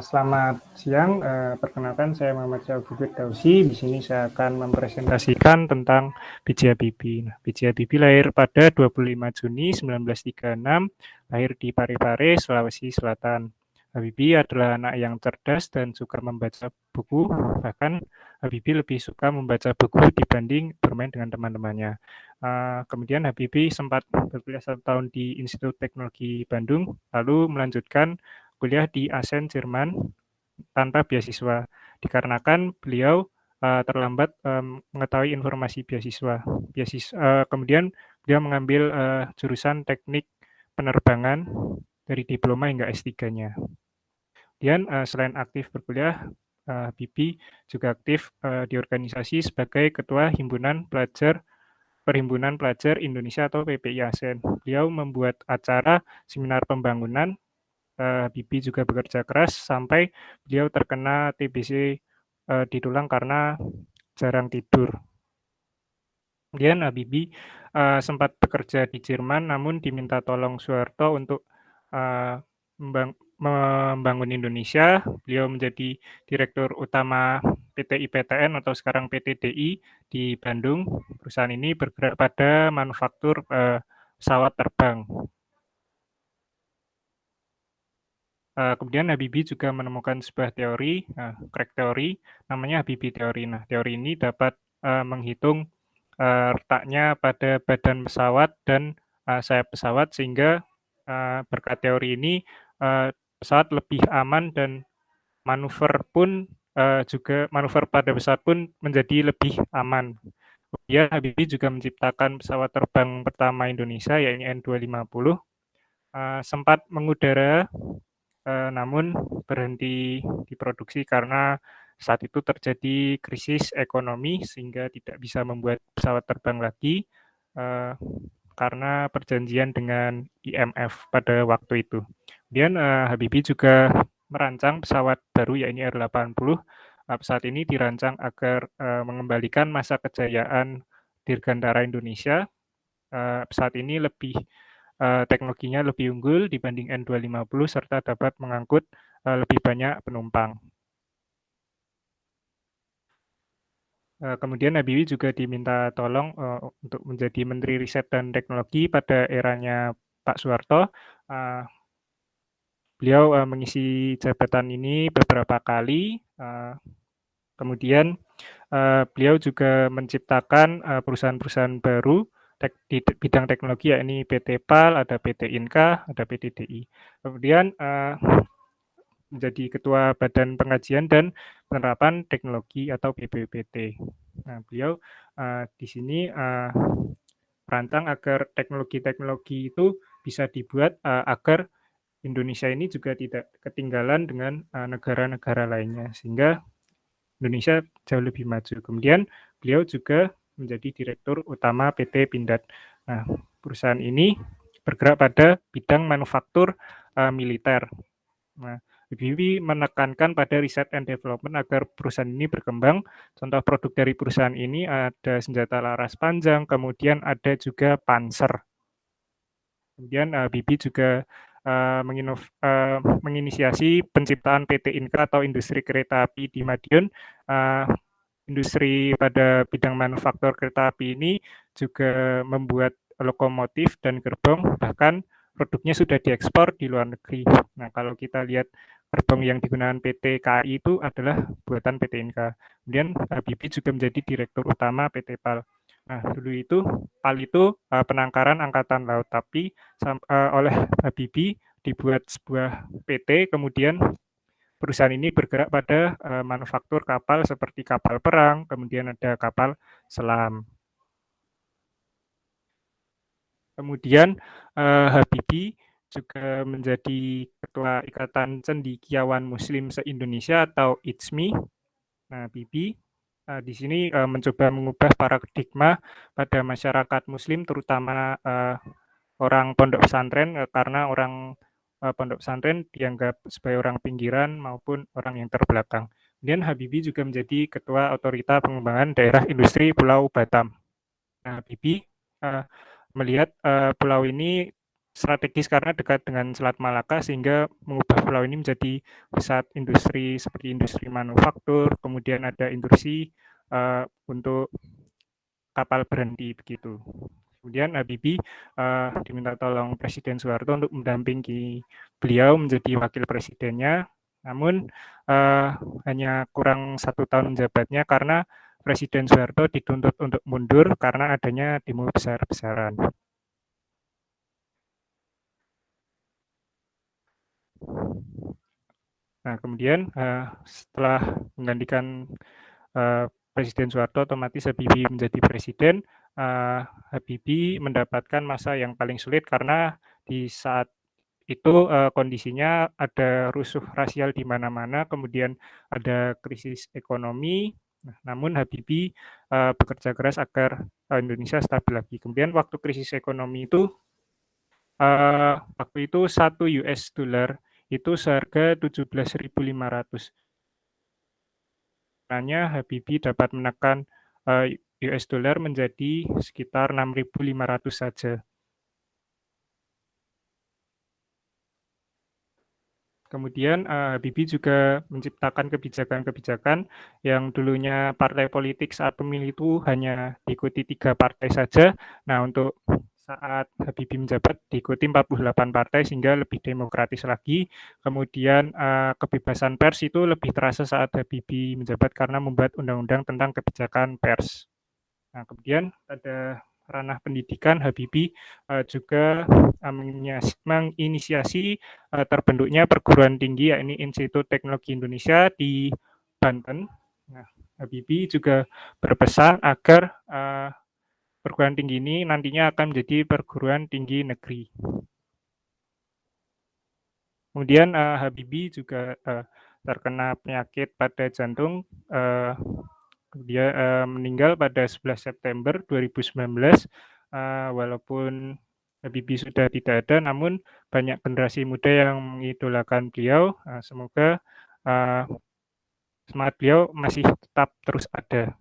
Selamat siang, perkenalkan saya Muhammad Syafruddin Dausi. Di sini saya akan mempresentasikan tentang B.J. Habibie. Nah, B.J. Habibie lahir pada 25 Juni 1936, lahir di Parepare, Sulawesi Selatan. Habibie adalah anak yang cerdas dan suka membaca buku, bahkan Habibie lebih suka membaca buku dibanding bermain dengan teman-temannya. Kemudian Habibie sempat berkuliah 1 tahun di Institut Teknologi Bandung, lalu melanjutkan kuliah di Aachen, Jerman tanpa beasiswa, dikarenakan beliau terlambat mengetahui informasi beasiswa. Kemudian beliau mengambil jurusan teknik penerbangan dari diploma hingga S3-nya. Kemudian selain aktif berkuliah, Habibie juga aktif di organisasi sebagai Ketua Perhimpunan Pelajar Indonesia atau PPI ASEAN. Beliau membuat acara seminar pembangunan. Habibie juga bekerja keras sampai beliau terkena TBC di tulang karena jarang tidur. Kemudian Habibie sempat bekerja di Jerman, namun diminta tolong Soeharto untuk membangun Indonesia. Beliau menjadi Direktur Utama PT IPTN atau sekarang PT DI di Bandung. Perusahaan ini bergerak pada manufaktur pesawat terbang. Kemudian Habibie juga menemukan sebuah teori, crack teori, namanya Habibie teori. Nah, teori ini dapat menghitung letaknya pada badan pesawat dan sayap pesawat, sehingga berkat teori ini pesawat lebih aman dan manuver pada pesawat pun menjadi lebih aman. Kemudian Habibie juga menciptakan pesawat terbang pertama Indonesia, yaitu N250, sempat mengudara namun berhenti diproduksi karena saat itu terjadi krisis ekonomi sehingga tidak bisa membuat pesawat terbang lagi karena perjanjian dengan IMF pada waktu itu. Kemudian Habibie juga merancang pesawat baru, yaitu R80. Pesawat ini dirancang agar mengembalikan masa kejayaan Dirgantara Indonesia. Pesawat ini teknologinya lebih unggul dibanding N250 serta dapat mengangkut lebih banyak penumpang. Kemudian Habibie juga diminta tolong untuk menjadi Menteri Riset dan Teknologi pada eranya Pak Soeharto. Beliau mengisi jabatan ini beberapa kali. Kemudian beliau juga menciptakan perusahaan-perusahaan baru di bidang teknologi, yakni PT PAL, ada PT Inka, ada PT DI. Kemudian menjadi Ketua Badan Pengkajian dan Penerapan Teknologi atau BPPT. Nah, beliau di sini merancang agar teknologi-teknologi itu bisa dibuat agar Indonesia ini juga tidak ketinggalan dengan negara-negara lainnya, sehingga Indonesia jauh lebih maju. Kemudian beliau juga menjadi Direktur Utama PT Pindad. Nah, perusahaan ini bergerak pada bidang manufaktur militer. Nah, Habibie menekankan pada riset and development agar perusahaan ini berkembang. Contoh produk dari perusahaan ini ada senjata laras panjang, kemudian ada juga panser. Kemudian Habibie juga menginisiasi penciptaan PT Inka atau industri kereta api di Madiun. Industri pada bidang manufaktur kereta api ini juga membuat lokomotif dan gerbong, bahkan produknya sudah diekspor di luar negeri. Nah, kalau kita lihat gerbong yang digunakan PT KAI itu adalah buatan PT Inka. Kemudian Habibie juga menjadi Direktur Utama PT PAL. Nah, dulu itu PAL itu penangkaran angkatan laut, tapi oleh Habibie dibuat sebuah PT, kemudian perusahaan ini bergerak pada manufaktur kapal seperti kapal perang, kemudian ada kapal selam. Kemudian Habibie juga menjadi Ketua Ikatan Cendekiawan Muslim se-Indonesia atau ICMI. Nah, Habibie di sini mencoba mengubah paradigma pada masyarakat Muslim, terutama orang pondok pesantren, karena orang pondok pesantren dianggap sebagai orang pinggiran maupun orang yang terbelakang. Kemudian Habibie juga menjadi Ketua Otorita Pengembangan Daerah Industri Pulau Batam. Nah, Habibie melihat pulau ini strategis karena dekat dengan Selat Malaka sehingga mengubah pulau ini menjadi pusat industri seperti industri manufaktur, kemudian ada industri untuk kapal berhenti begitu. Kemudian Habibie diminta tolong Presiden Soeharto untuk mendampingi beliau menjadi wakil presidennya, namun hanya kurang 1 tahun menjabatnya karena Presiden Soeharto dituntut untuk mundur karena adanya demo besar-besaran. Nah, kemudian setelah menggantikan Presiden Soeharto, otomatis Habibie menjadi presiden. Habibie mendapatkan masa yang paling sulit karena di saat itu kondisinya ada rusuh rasial di mana-mana, kemudian ada krisis ekonomi. Nah, namun Habibie bekerja keras agar Indonesia stabil lagi. Kemudian waktu krisis ekonomi itu waktu itu 1 US dollar itu seharga 17.500. Hanya Habibie dapat menekan US dollar menjadi sekitar 6.500 saja. Kemudian Habibie juga menciptakan kebijakan-kebijakan yang dulunya partai politik saat pemilu itu hanya diikuti 3 partai saja. Nah, untuk saat Habibie menjabat diikuti 48 partai sehingga lebih demokratis lagi. Kemudian kebebasan pers itu lebih terasa saat Habibie menjabat karena membuat undang-undang tentang kebijakan pers. Nah, kemudian ada ranah pendidikan, Habibie juga menginisiasi terbentuknya perguruan tinggi, yakni Institut Teknologi Indonesia di Banten. Nah, Habibie juga berpesan agar perguruan tinggi ini nantinya akan menjadi perguruan tinggi negeri. Kemudian Habibie juga terkena penyakit pada jantung. Dia meninggal pada 11 September 2019. Walaupun Habibie sudah tidak ada, namun banyak generasi muda yang mengidolakan beliau. Semoga semangat beliau masih tetap terus ada.